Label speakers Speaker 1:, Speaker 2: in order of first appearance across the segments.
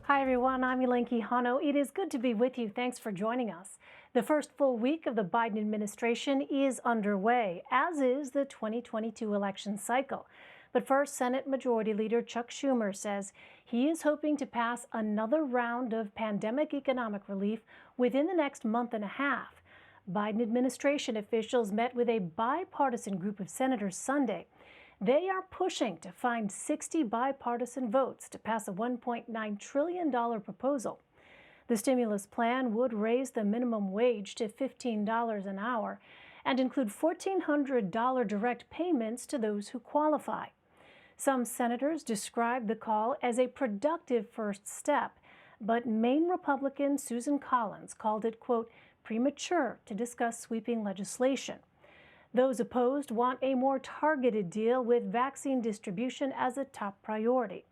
Speaker 1: Hi, everyone. I'm Elaine Quijano. It is good to be with you. Thanks for joining us. The first full week of the Biden administration is underway, as is the 2022 election cycle. But first, Senate Majority Leader Chuck Schumer says he is hoping to pass another round of pandemic economic relief within the next month and a half. Biden administration officials met with a bipartisan group of senators Sunday. They are pushing to find 60 bipartisan votes to pass a $1.9 trillion proposal. The stimulus plan would raise the minimum wage to $15 an hour and include $1,400 direct payments to those who qualify. Some senators described the call as a productive first step, but Maine Republican Susan Collins called it, quote, premature to discuss sweeping legislation. Those opposed want a more targeted deal with vaccine distribution as a top priority.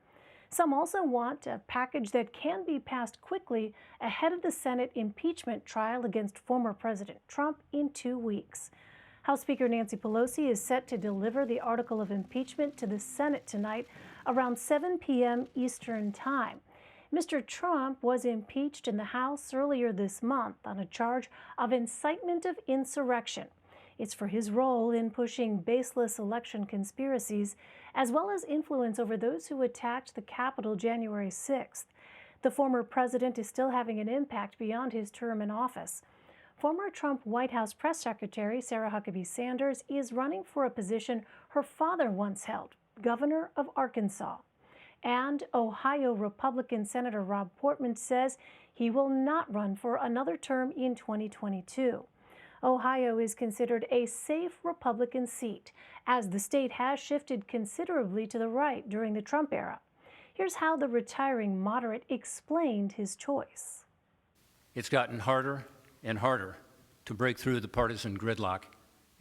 Speaker 1: Some also want a package that can be passed quickly ahead of the Senate impeachment trial against former President Trump in 2 weeks. House Speaker Nancy Pelosi is set to deliver the article of impeachment to the Senate tonight around 7 p.m. Eastern Time. Mr. Trump was impeached in the House earlier this month on a charge of incitement of insurrection. It's for his role in pushing baseless election conspiracies, as well as influence over those who attacked the Capitol January 6th. The former president is still having an impact beyond his term in office. Former Trump White House press secretary Sarah Huckabee Sanders is running for a position her father once held, governor of Arkansas. And Ohio Republican Senator Rob Portman says he will not run for another term in 2022. Ohio is considered a safe Republican seat, as the state has shifted considerably to the right during the Trump era. Here's how the retiring moderate explained his choice.
Speaker 2: It's gotten harder and harder to break through the partisan gridlock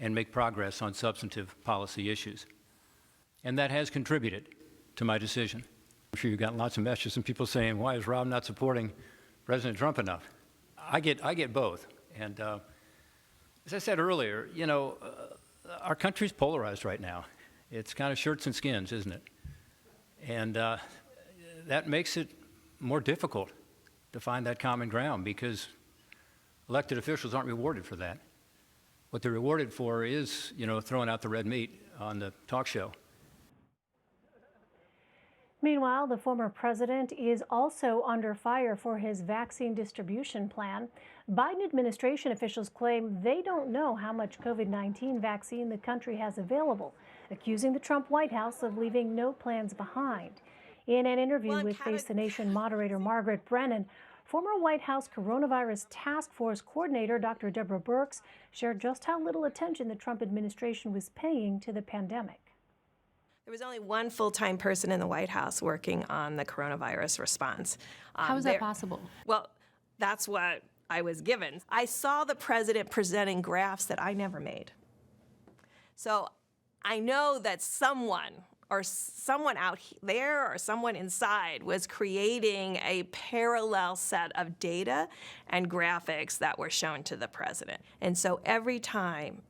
Speaker 2: and make progress on substantive policy issues. And that has contributed to my decision. I'm sure you've gotten lots of messages from people saying, why is Rob not supporting President Trump enough? I get both. And as I said earlier, our country's polarized right now. It's kind of shirts and skins, isn't it? And that makes it more difficult to find that common ground because elected officials aren't rewarded for that. What they're rewarded for is, throwing out the red meat on the talk show.
Speaker 1: Meanwhile, the former president is also under fire for his vaccine distribution plan. Biden administration officials claim they don't know how much COVID-19 vaccine the country has available, accusing the Trump White House of leaving no plans behind. In an interview with Face the Nation moderator Margaret Brennan, former White House coronavirus task force coordinator Dr. Deborah Birx shared just how little attention the Trump administration was paying to the pandemic.
Speaker 3: There was only one full-time person in the White House working on the coronavirus response.
Speaker 4: How is that possible?
Speaker 3: Well, that's what I was given. I saw the president presenting graphs that I never made. So I know that someone out there or someone inside was creating a parallel set of data and graphics that were shown to the president. And so every time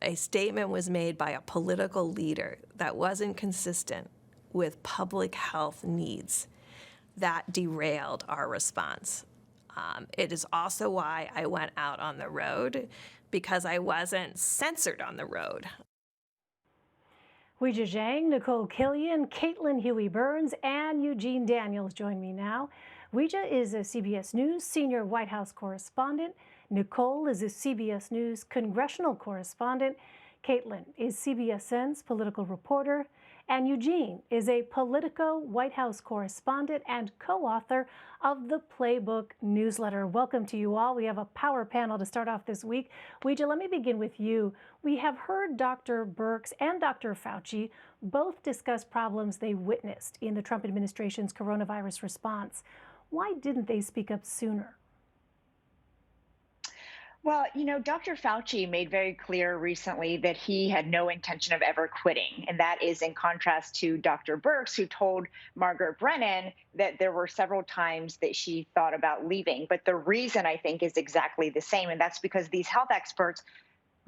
Speaker 3: a statement was made by a political leader that wasn't consistent with public health needs, that derailed our response. It is also why I went out on the road, because I wasn't censored on the road.
Speaker 1: Weijia Jiang, Nikole Killion, Caitlin Huey-Burns, and Eugene Daniels join me now. Weijia is a CBS News senior White House correspondent. Nikole is a CBS News congressional correspondent. Caitlin is CBSN's political reporter. And Eugene is a Politico White House correspondent and co-author of the Playbook newsletter. Welcome to you all. We have a power panel to start off this week. Weijia, let me begin with you. We have heard Dr. Birx and Dr. Fauci both discuss problems they witnessed in the Trump administration's coronavirus response. Why didn't they speak up sooner?
Speaker 5: Well, Dr. Fauci made very clear recently that he had no intention of ever quitting. And that is in contrast to Dr. Birx, who told Margaret Brennan that there were several times that she thought about leaving. But the reason, I think, is exactly the same. And that's because these health experts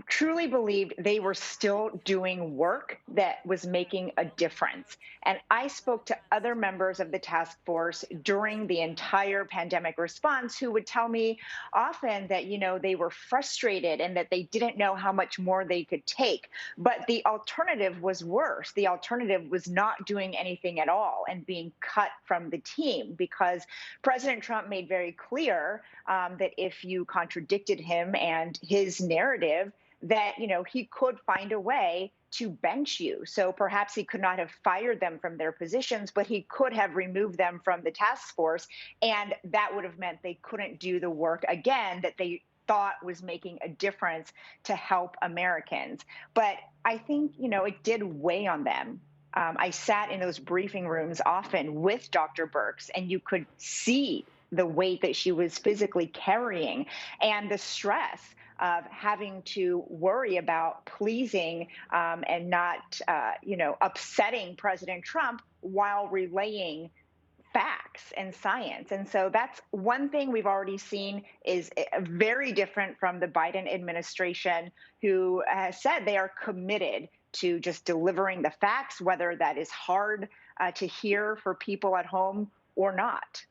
Speaker 5: truly believed they were still doing work that was making a difference. And I spoke to other members of the task force during the entire pandemic response who would tell me often that, they were frustrated and that they didn't know how much more they could take. But the alternative was worse. The alternative was not doing anything at all and being cut from the team, because President Trump made very clear that if you contradicted him and his narrative, that he could find a way to bench you. So perhaps he could not have fired them from their positions, but he could have removed them from the task force, and that would have meant they couldn't do the work again that they thought was making a difference to help Americans. But I think it did weigh on them. I sat in those briefing rooms often with Dr. Birx, and you could see the weight that she was physically carrying and the stress of having to worry about pleasing and not, upsetting President Trump while relaying facts and science. And so that's one thing we've already seen is very different from the Biden administration, who has said they are committed to just delivering the facts, whether that is hard to hear for people at home or not.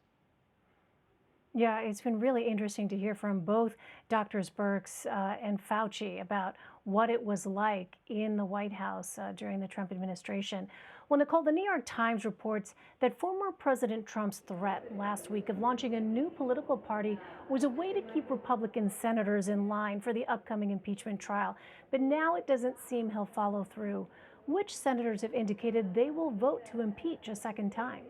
Speaker 1: Yeah, it's been really interesting to hear from both Drs. Birx and Fauci about what it was like in the White House during the Trump administration. Well, Nikole, the New York Times reports that former President Trump's threat last week of launching a new political party was a way to keep Republican senators in line for the upcoming impeachment trial. But now it doesn't seem he'll follow through. Which senators have indicated they will vote to impeach a second time?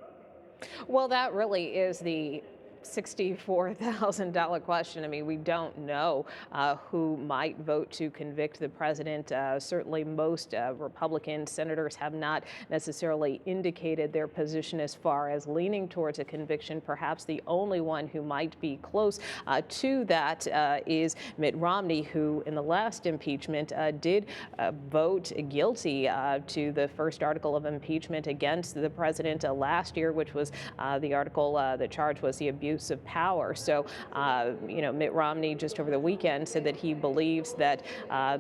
Speaker 4: Well, that really is the $64,000 question. I mean, we don't know who might vote to convict the president. Certainly most Republican senators have not necessarily indicated their position as far as leaning towards a conviction. Perhaps the only one who might be close to that is Mitt Romney, who in the last impeachment did vote guilty to the first article of impeachment against the president last year, which was the article, the charge was the abuse of power. So, Mitt Romney just over the weekend said that he believes that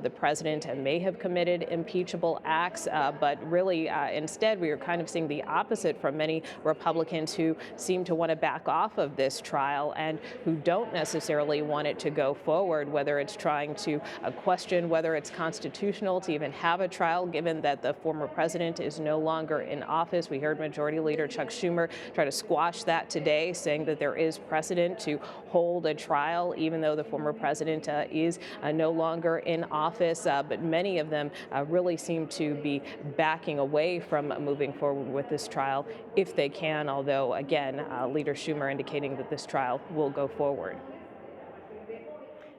Speaker 4: the president may have committed impeachable acts, but really instead we are kind of seeing the opposite from many Republicans who seem to want to back off of this trial and who don't necessarily want it to go forward, whether it's trying to question whether it's constitutional to even have a trial, given that the former president is no longer in office. We heard Majority Leader Chuck Schumer try to squash that today, saying that there is precedent to hold a trial, even though the former president is no longer in office. But many of them really seem to be backing away from moving forward with this trial if they can, although, again, Leader Schumer indicating that this trial will go forward.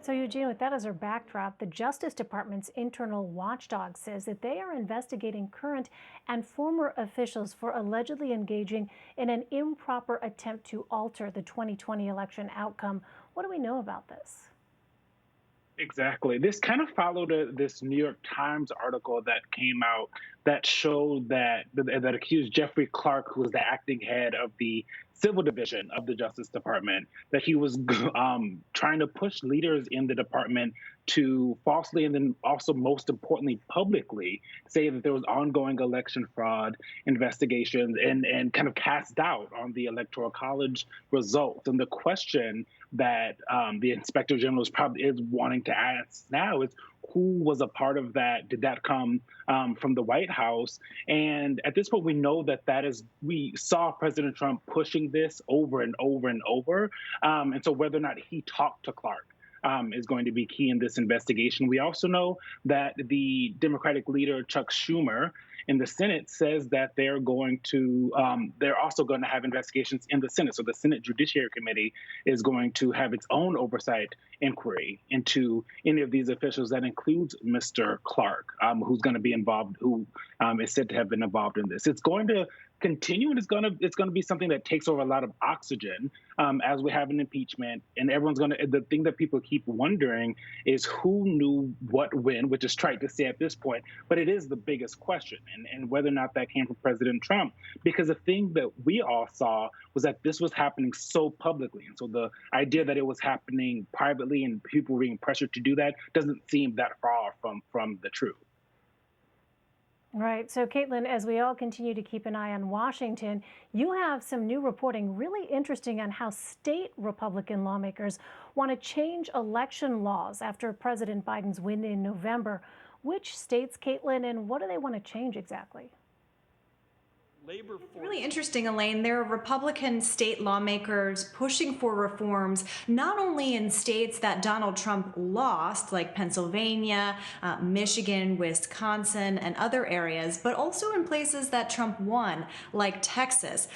Speaker 1: So, Eugene, with that as our backdrop, the Justice Department's internal watchdog says that they are investigating current and former officials for allegedly engaging in an improper attempt to alter the 2020 election outcome. What do we know about this?
Speaker 6: Exactly. This kind of followed this New York Times article that came out that showed that accused Jeffrey Clark, who was the acting head of the civil division of the Justice Department, that he was trying to push leaders in the department to falsely and then also, most importantly, publicly say that there was ongoing election fraud investigations and kind of cast doubt on the Electoral College results. And the question that the Inspector General is wanting to ask now is, who was a part of that? Did that come from the White House? And at this point, we know that we saw President Trump pushing this over and over and over. And so whether or not he talked to Clark is going to be key in this investigation. We also know that the Democratic leader, Chuck Schumer, in the Senate says that they're also going to have investigations in the Senate. So the Senate Judiciary Committee is going to have its own oversight inquiry into any of these officials. That includes Mr. Clark, who's going to be involved, who is said to have been involved in this. It's going to continue, and it's gonna be something that takes over a lot of oxygen as we have an impeachment, and the thing that people keep wondering is who knew what when, which is trite to say at this point, but it is the biggest question, and whether or not that came from President Trump, because the thing that we all saw was that this was happening so publicly, and so the idea that it was happening privately and people were being pressured to do that doesn't seem that far from the truth.
Speaker 1: Right. So, Caitlin, as we all continue to keep an eye on Washington, you have some new reporting really interesting on how state Republican lawmakers want to change election laws after President Biden's win in November. Which states, Caitlin, and what do they want to change exactly?
Speaker 7: It's really interesting, Elaine. There are Republican state lawmakers pushing for reforms, not only in states that Donald Trump lost, like Pennsylvania, Michigan, Wisconsin, and other areas, but also in places that Trump won, like Texas.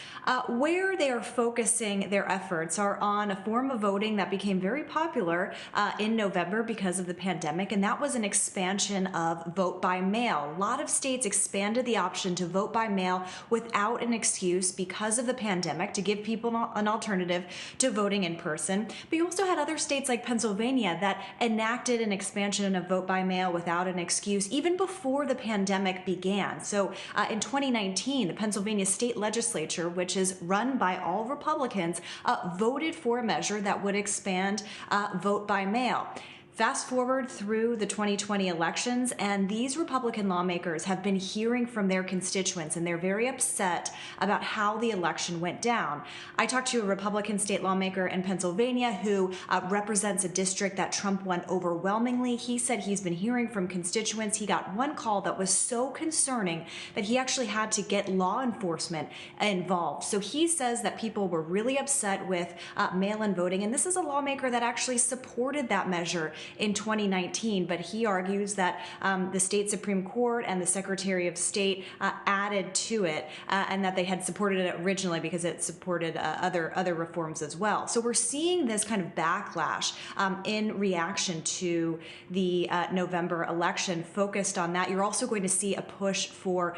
Speaker 7: Where they are focusing their efforts are on a form of voting that became very popular in November because of the pandemic, and that was an expansion of vote by mail. A lot of states expanded the option to vote by mail without an excuse because of the pandemic, to give people an alternative to voting in person. But you also had other states like Pennsylvania that enacted an expansion of vote by mail without an excuse even before the pandemic began. So in 2019, the Pennsylvania state legislature, which is run by all Republicans, voted for a measure that would expand vote by mail. Fast forward through the 2020 elections, and these Republican lawmakers have been hearing from their constituents, and they're very upset about how the election went down. I talked to a Republican state lawmaker in Pennsylvania who represents a district that Trump won overwhelmingly. He said he's been hearing from constituents. He got one call that was so concerning that he actually had to get law enforcement involved. So he says that people were really upset with mail-in voting, and this is a lawmaker that actually supported that measure in 2019, but he argues that the state Supreme Court and the Secretary of State added to it, and that they had supported it originally because it supported other reforms as well. So we're seeing this kind of backlash in reaction to the November election focused on that. You're also going to see a push for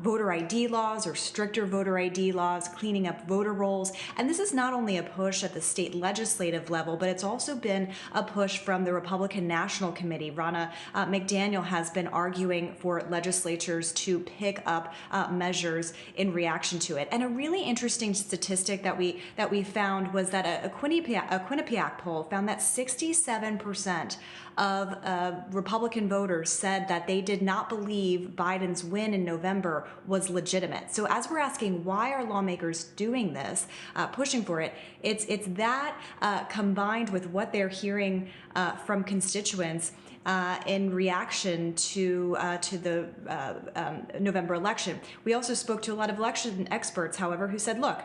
Speaker 7: voter ID laws or stricter voter ID laws, cleaning up voter rolls. And this is not only a push at the state legislative level, but it's also been a push from the Republican National Committee. Ronna McDaniel has been arguing for legislatures to pick up measures in reaction to it. And a really interesting statistic that we found was that a Quinnipiac poll found that 67% of Republican voters said that they did not believe Biden's win in November was legitimate. So as we're asking, why are lawmakers doing this, pushing for it, it's that combined with what they're hearing from constituents in reaction to the November election. We also spoke to a lot of election experts, however, who said, look,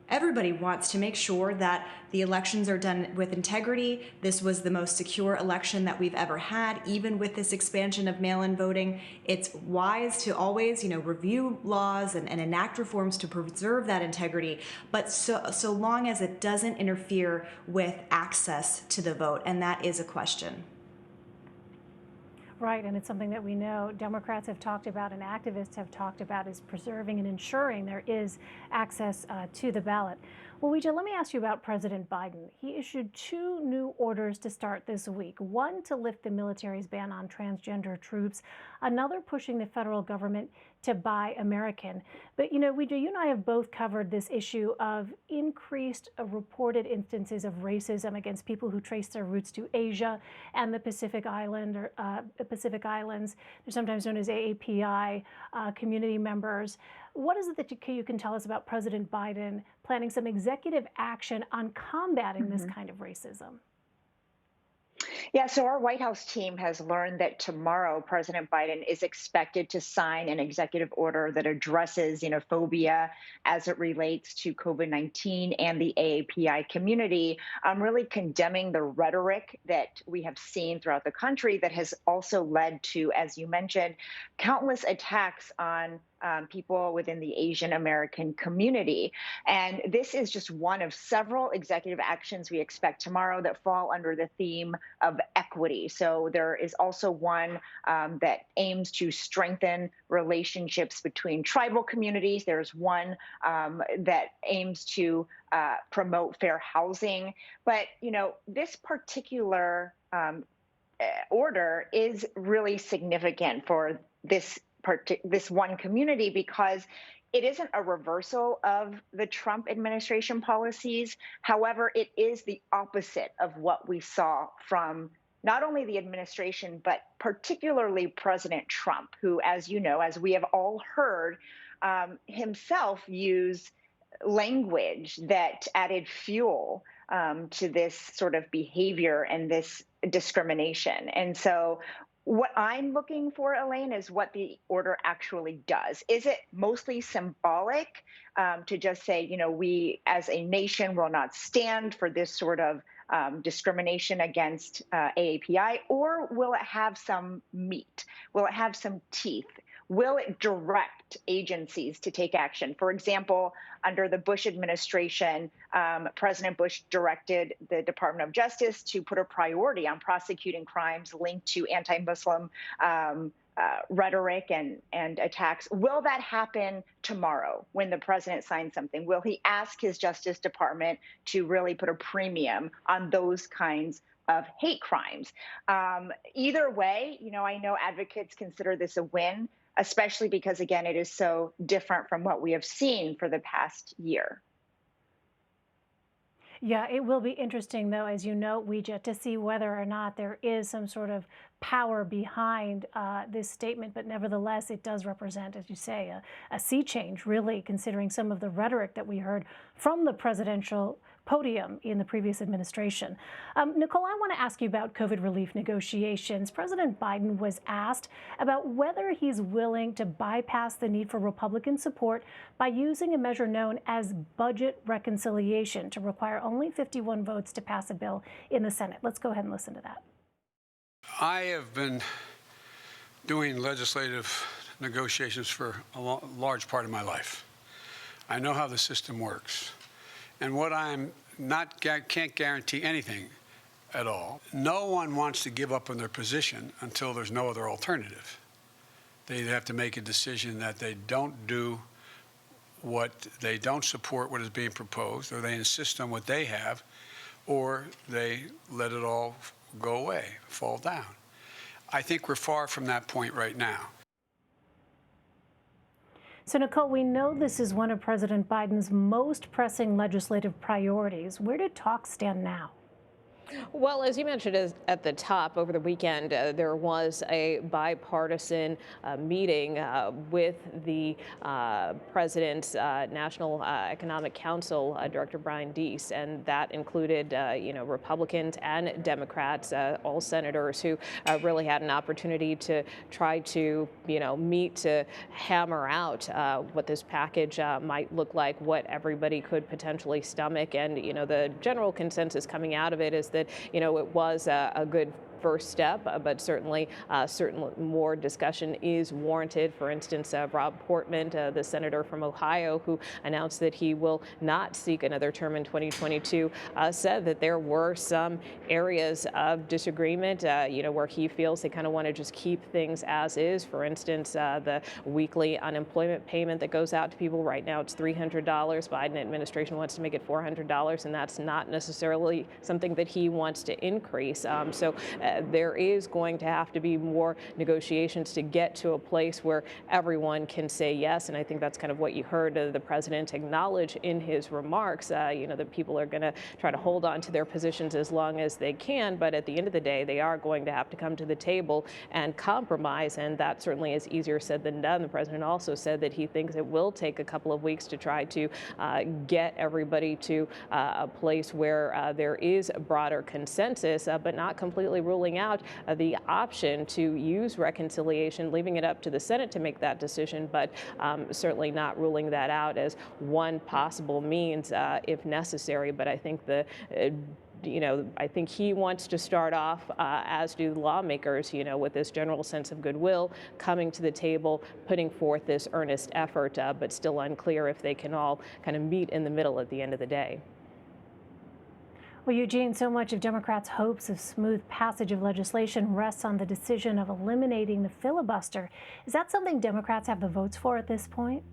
Speaker 7: everybody wants to make sure that the elections are done with integrity. This was the most secure election that we've ever had, even with this expansion of mail-in voting. It's wise to always, review laws and enact reforms to preserve that integrity, but so long as it doesn't interfere with access to the vote, and that is a question.
Speaker 1: Right, and it's something that we know Democrats have talked about and activists have talked about, is preserving and ensuring there is access to the ballot. Well, Weijia, let me ask you about President Biden. He issued 2 new orders to start this week. One to lift the military's ban on transgender troops, another pushing the federal government to buy American. But, Weijia, you and I have both covered this issue of increased reported instances of racism against people who trace their roots to Asia and the Pacific Islands. They're sometimes known as AAPI community members. What is it that you can tell us about President Biden planning some executive action on combating this kind of racism?
Speaker 5: Yeah, so our White House team has learned that tomorrow President Biden is expected to sign an executive order that addresses xenophobia as it relates to COVID-19 and the AAPI community, really condemning the rhetoric that we have seen throughout the country that has also led to, as you mentioned, countless attacks on people within the Asian American community. And this is just one of several executive actions we expect tomorrow that fall under the theme of equity. So there is also one that aims to strengthen relationships between tribal communities. There's one that aims to promote fair housing. But, this particular order is really significant for this one community because it isn't a reversal of the Trump administration policies. However, it is the opposite of what we saw from not only the administration, but particularly President Trump, who, as you know, as we have all heard, himself use language that added fuel to this sort of behavior and this discrimination. And so what I'm looking for, Elaine, is what the order actually does. Is it mostly symbolic to just say, we as a nation will not stand for this sort of discrimination against AAPI, or will it have some meat? Will it have some teeth? Will it direct agencies to take action? For example, under the Bush administration, President Bush directed the Department of Justice to put a priority on prosecuting crimes linked to anti-Muslim rhetoric and attacks. Will that happen tomorrow when the president signs something? Will he ask his Justice Department to really put a premium on those kinds of hate crimes? Either way, I know advocates consider this a win, especially because, again, it is so different from what we have seen for the past year.
Speaker 1: Yeah, it will be interesting, though, as you note, Weijia, to see whether or not there is some sort of power behind this statement. But nevertheless, it does represent, as you say, a sea change, really, considering some of the rhetoric that we heard from the presidential podium in the previous administration. Nikole, I want to ask you about COVID relief negotiations. President Biden was asked about whether he's willing to bypass the need for Republican support by using a measure known as budget reconciliation to require only 51 votes to pass a bill in the Senate. Let's go ahead and listen to that.
Speaker 8: I have been doing legislative negotiations for a large part of my life. I know how the system works. And what can't guarantee anything at all. No one wants to give up on their position until there's no other alternative. They either have to make a decision that they don't support what is being proposed, or they insist on what they have, or they let it all go away, fall down. I think we're far from that point right now.
Speaker 1: So, Nikole, we know this is one of President Biden's most pressing legislative priorities. Where do talks stand now?
Speaker 4: Well, as you mentioned at the top, over the weekend, there was a bipartisan meeting with the president's National Economic Council Director Brian Deese, and that included, Republicans and Democrats, all senators who really had an opportunity to try to, meet to hammer out what this package might look like, what everybody could potentially stomach, and the general consensus coming out of it is that it was a good first step, but certainly more discussion is warranted. For instance, Rob Portman, the senator from Ohio, who announced that he will not seek another term in 2022, said that there were some areas of disagreement, where he feels they kind of want to just keep things as is. For instance, the weekly unemployment payment that goes out to people right now, it's $300. Biden administration wants to make it $400, and that's not necessarily something that he wants to increase. There is going to have to be more negotiations to get to a place where everyone can say yes. And I think that's kind of what you heard the president acknowledge in his remarks, that people are going to try to hold on to their positions as long as they can. But at the end of the day, they are going to have to come to the table and compromise. And that certainly is easier said than done. The president also said that he thinks it will take a couple of weeks to try to get everybody to a place where there is a broader consensus, but not completely rule ruling out the option to use reconciliation, leaving it up to the Senate to make that decision, but certainly not ruling that out as one possible means if necessary. But I think I think he wants to start off, as do lawmakers, with this general sense of goodwill, coming to the table, putting forth this earnest effort, but still unclear if they can all kind of meet in the middle at the end of the day.
Speaker 1: Well, Eugene, so much of Democrats' hopes of smooth passage of legislation rests on the decision of eliminating the filibuster. Is that something Democrats have the votes for at this point?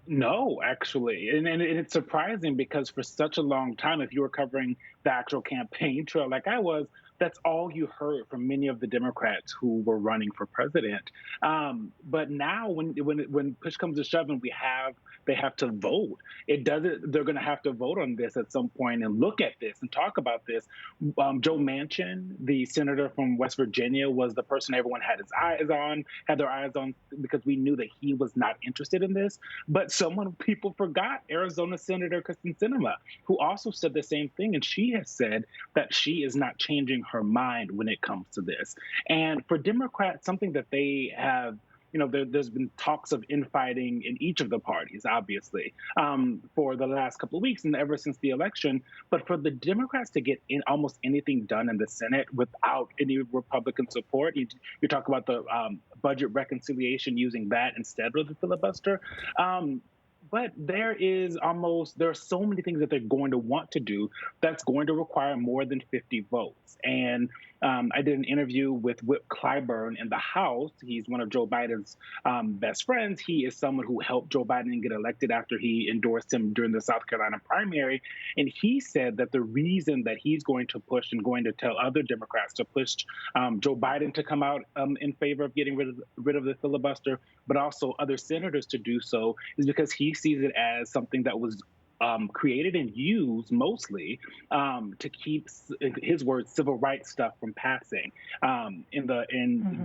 Speaker 6: No, actually. And it's surprising because for such a long time, if you were covering the actual campaign trail like I was, that's all you heard from many of the Democrats who were running for president. But now, when push comes to shove and they have to vote, they're going to have to vote on this at some point and look at this and talk about this. Joe Manchin, the senator from West Virginia, was the person everyone had their eyes on, because we knew that he was not interested in this. But people forgot Arizona Senator Kristen Sinema, who also said the same thing, and she has said that she is not changing her mind when it comes to this. And for Democrats, something that they have, there's been talks of infighting in each of the parties, obviously, for the last couple of weeks and ever since the election. But for the Democrats to get in almost anything done in the Senate without any Republican support, you talk about the budget reconciliation using that instead of the filibuster. But there are so many things that they're going to want to do that's going to require more than 50 votes. And I did an interview with Whip Clyburn in the House. He's one of Joe Biden's best friends. He is someone who helped Joe Biden get elected after he endorsed him during the South Carolina primary. And he said that the reason that he's going to push and going to tell other Democrats to push Joe Biden to come out in favor of getting rid of the filibuster, but also other senators to do so, is because he sees it as something that was created and used mostly to keep, his words, civil rights stuff from passing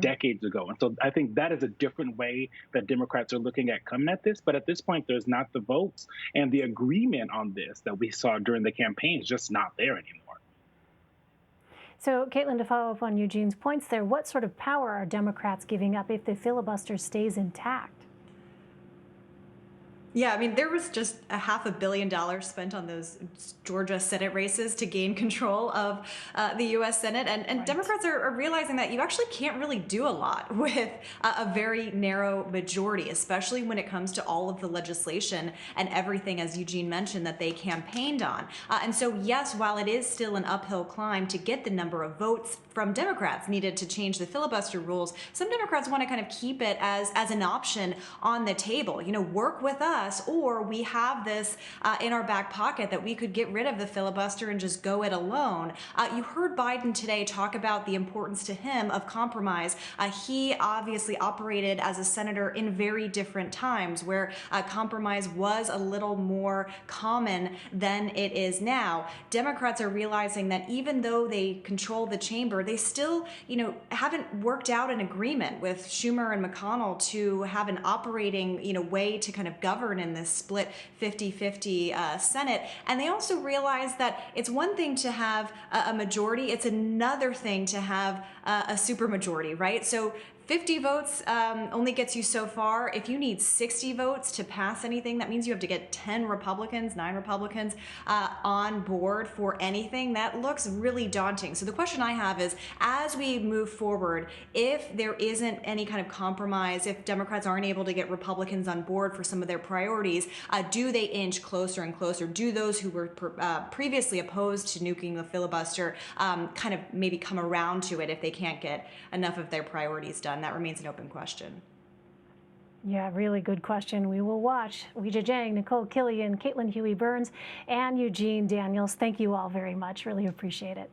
Speaker 6: decades ago. And so I think that is a different way that Democrats are looking at coming at this. But at this point, there's not the votes, and the agreement on this that we saw during the campaign is just not there anymore.
Speaker 1: So, Caitlin, to follow up on Eugene's points there, what sort of power are Democrats giving up if the filibuster stays intact?
Speaker 7: Yeah, I mean, there was just $500 million spent on those Georgia Senate races to gain control of the U.S. Senate. And right. Democrats are realizing that you actually can't really do a lot with a very narrow majority, especially when it comes to all of the legislation and everything, as Eugene mentioned, that they campaigned on. And so, yes, while it is still an uphill climb to get the number of votes from Democrats needed to change the filibuster rules, some Democrats want to kind of keep it as an option on the table. Work with us, or we have this in our back pocket that we could get rid of the filibuster and just go it alone. You heard Biden today talk about the importance to him of compromise. He obviously operated as a senator in very different times where compromise was a little more common than it is now. Democrats are realizing that even though they control the chamber, they still, haven't worked out an agreement with Schumer and McConnell to have an operating, way to kind of govern in this split 50-50 Senate. And they also realize that it's one thing to have a majority, it's another thing to have a supermajority, right? So 50 votes only gets you so far. If you need 60 votes to pass anything, that means you have to get 9 Republicans on board for anything. That looks really daunting. So the question I have is, as we move forward, if there isn't any kind of compromise, if Democrats aren't able to get Republicans on board for some of their priorities, do they inch closer and closer? Do those who were previously opposed to nuking the filibuster kind of maybe come around to it if they can't get enough of their priorities done? That remains an open question.
Speaker 1: Yeah, really good question. We will watch. Weijia Jiang, Nikole Killion, Caitlin Huey-Burns, and Eugene Daniels. Thank you all very much. Really appreciate it.